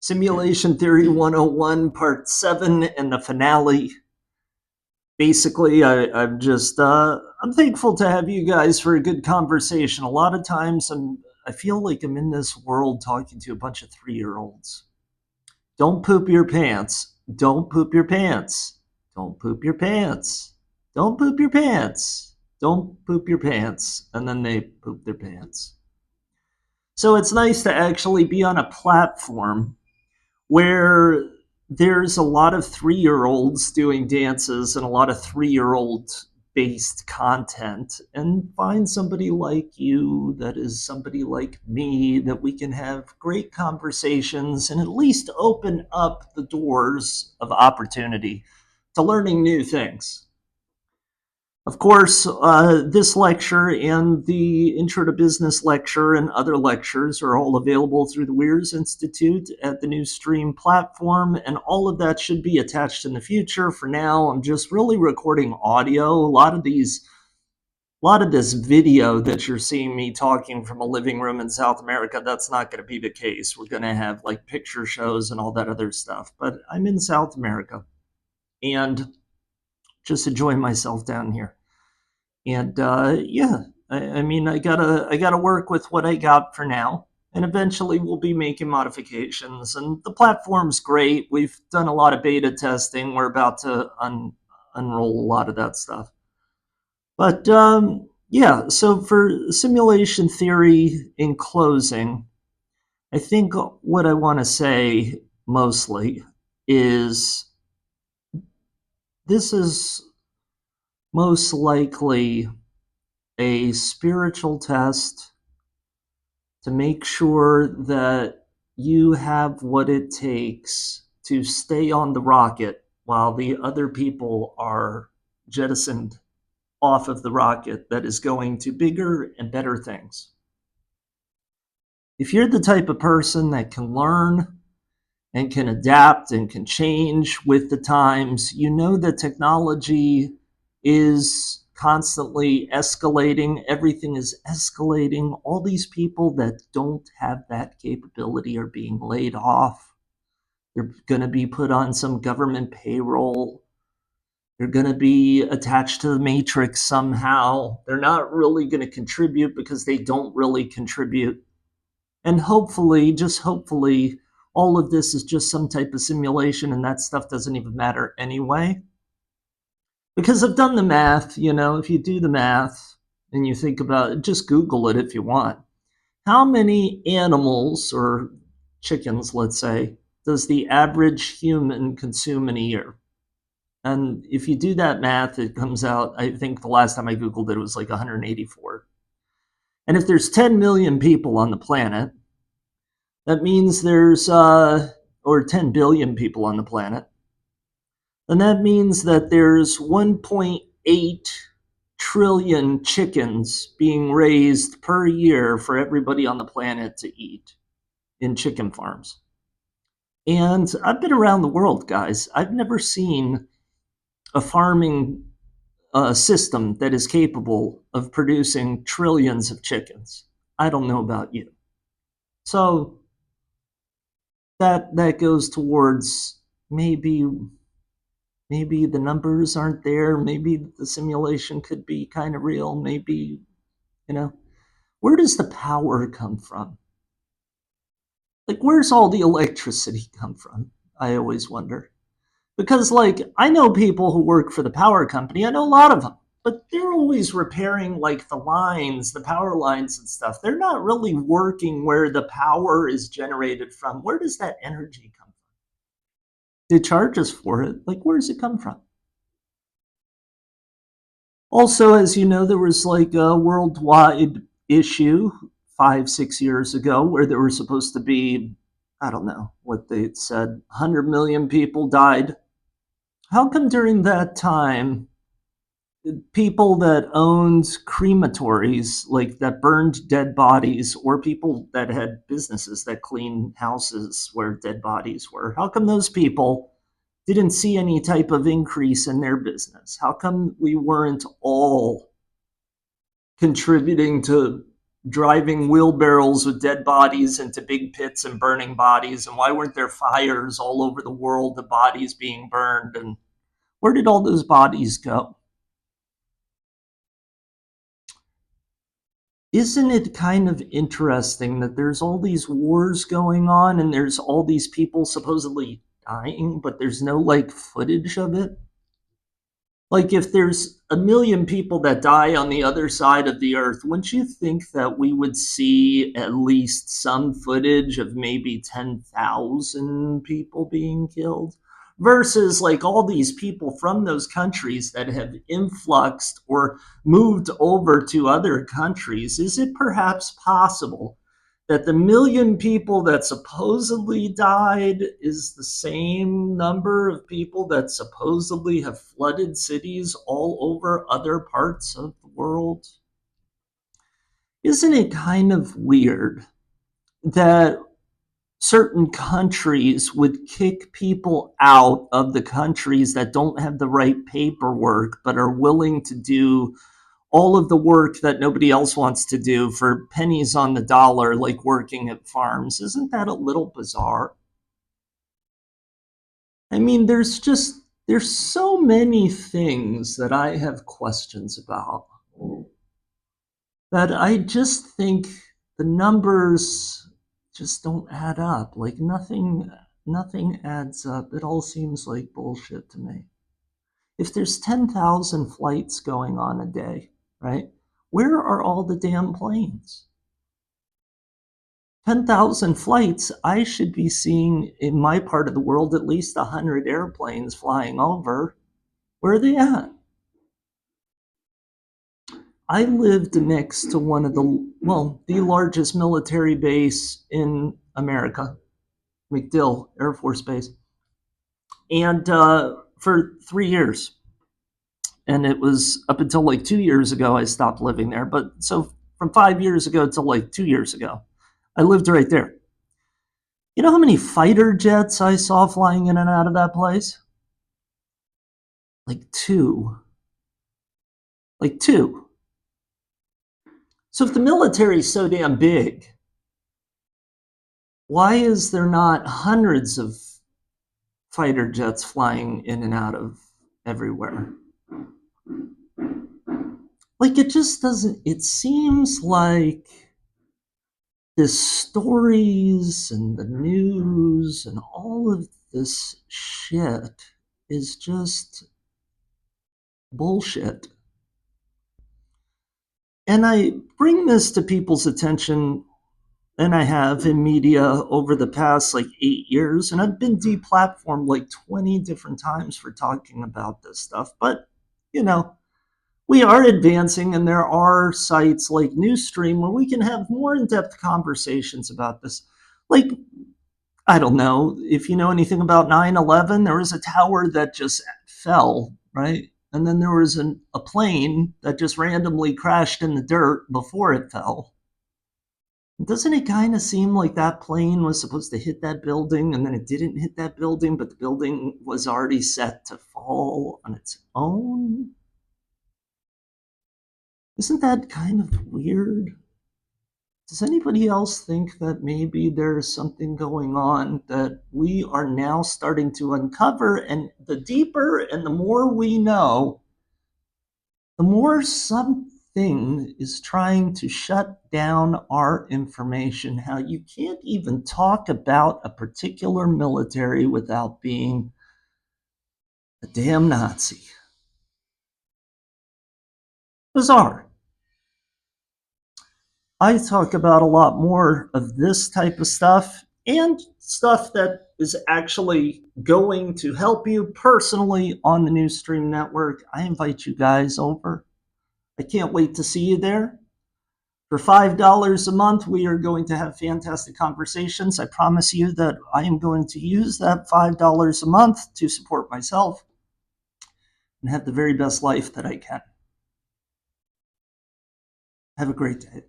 Simulation Theory 101, Part 7, and the finale. Basically, I'm thankful to have you guys for a good conversation. A lot of times I feel like I'm in this world talking to a bunch of 3-year-olds. Don't poop your pants. Don't poop your pants. Don't poop your pants. Don't poop your pants. Don't poop your pants. And then they poop their pants. So it's nice to actually be on a platform where there's a lot of 3-year-olds doing dances and a lot of 3-year-old based content, and find somebody like you that is somebody like me that we can have great conversations and at least open up the doors of opportunity to learning new things. Of course, this lecture and the Intro to Business lecture and other lectures are all available through the Weirs Institute at the Newstream platform, and all of that should be attached in the future. For now, I'm just really recording audio. A lot of this video that you're seeing me talking from a living room in South America, that's not going to be the case. We're going to have like picture shows and all that other stuff. But I'm in South America and just enjoying myself down here. And yeah, I mean, I gotta work with what I got for now, and eventually we'll be making modifications. And the platform's great. We've done a lot of beta testing. We're about to unroll a lot of that stuff. But yeah, so for simulation theory in closing, I think what I want to say mostly is this is most likely a spiritual test to make sure that you have what it takes to stay on the rocket while the other people are jettisoned off of the rocket that is going to bigger and better things. If you're the type of person that can learn and can adapt and can change with the times, you know that technology is constantly escalating. Everything is escalating. All these people that don't have that capability are being laid off. They're going to be put on some government payroll. They're going to be attached to the matrix somehow. They're not really going to contribute because they don't really contribute. And hopefully, just hopefully, all of this is just some type of simulation and that stuff doesn't even matter anyway. Because I've done the math, if you do the math and you think about it, just Google it if you want. How many animals or chickens, let's say, does the average human consume in a year? And if you do that math, it comes out, I think the last time I Googled it was like 184. And if there's 10 million people on the planet, that means there's, or 10 billion people on the planet, then that means that there's 1.8 trillion chickens being raised per year for everybody on the planet to eat in chicken farms. And I've been around the world, guys. I've never seen a farming system that is capable of producing trillions of chickens. I don't know about you. So that goes towards maybe the numbers aren't there. Maybe the simulation could be kind of real. Maybe, where does the power come from? Like, where's all the electricity come from? I always wonder. Because, like, I know people who work for the power company. I know a lot of them. But they're always repairing, like, the lines, the power lines and stuff. They're not really working where the power is generated from. Where does that energy come from? They charge us for it. Like, where does it come from? Also, as you know, there was like a worldwide issue 5-6 years ago where there were supposed to be, I don't know what they said, 100 million people died. How come during that time, people that owned crematories, like that burned dead bodies, or people that had businesses that cleaned houses where dead bodies were, how come those people didn't see any type of increase in their business? How come we weren't all contributing to driving wheelbarrows with dead bodies into big pits and burning bodies? And why weren't there fires all over the world, the bodies being burned? And where did all those bodies go? Isn't it kind of interesting that there's all these wars going on and there's all these people supposedly dying, but there's no like footage of it? Like, if there's a million people that die on the other side of the earth, wouldn't you think that we would see at least some footage of maybe 10,000 people being killed? Versus like all these people from those countries that have influxed or moved over to other countries. Is it perhaps possible that the million people that supposedly died is the same number of people that supposedly have flooded cities all over other parts of the world? Isn't it kind of weird that certain countries would kick people out of the countries that don't have the right paperwork but are willing to do all of the work that nobody else wants to do for pennies on the dollar, like working at farms? Isn't that a little bizarre? I mean, there's so many things that I have questions about, that I just think the numbers just don't add up. Like nothing adds up. It all seems like bullshit to me. If there's 10,000 flights going on a day, right? Where are all the damn planes? 10,000 flights, I should be seeing in my part of the world at least 100 airplanes flying over. Where are they at? I lived next to one of the largest military base in America, MacDill Air Force Base, and for 3 years. And it was up until like 2 years ago I stopped living there. But so from 5 years ago till like 2 years ago, I lived right there. You know how many fighter jets I saw flying in and out of that place? Like two. Like two. So if the military is so damn big, why is there not hundreds of fighter jets flying in and out of everywhere? Like, it just doesn't, it seems like the stories and the news and all of this shit is just bullshit. And I bring this to people's attention, and I have in media over the past like 8 years, and I've been deplatformed like 20 different times for talking about this stuff. But, you know, we are advancing, and there are sites like Newsstream where we can have more in-depth conversations about this. Like, I don't know if you know anything about 9/11. There was a tower that just fell, right? And then there was a plane that just randomly crashed in the dirt before it fell. Doesn't it kind of seem like that plane was supposed to hit that building and then it didn't hit that building, but the building was already set to fall on its own? Isn't that kind of weird? Does anybody else think that maybe there's something going on that we are now starting to uncover? And the deeper and the more we know, the more something is trying to shut down our information. How you can't even talk about a particular military without being a damn Nazi. Bizarre. I talk about a lot more of this type of stuff and stuff that is actually going to help you personally on the Newsstream Network. I invite you guys over. I can't wait to see you there. For $5 a month, we are going to have fantastic conversations. I promise you that I am going to use that $5 a month to support myself and have the very best life that I can. Have a great day.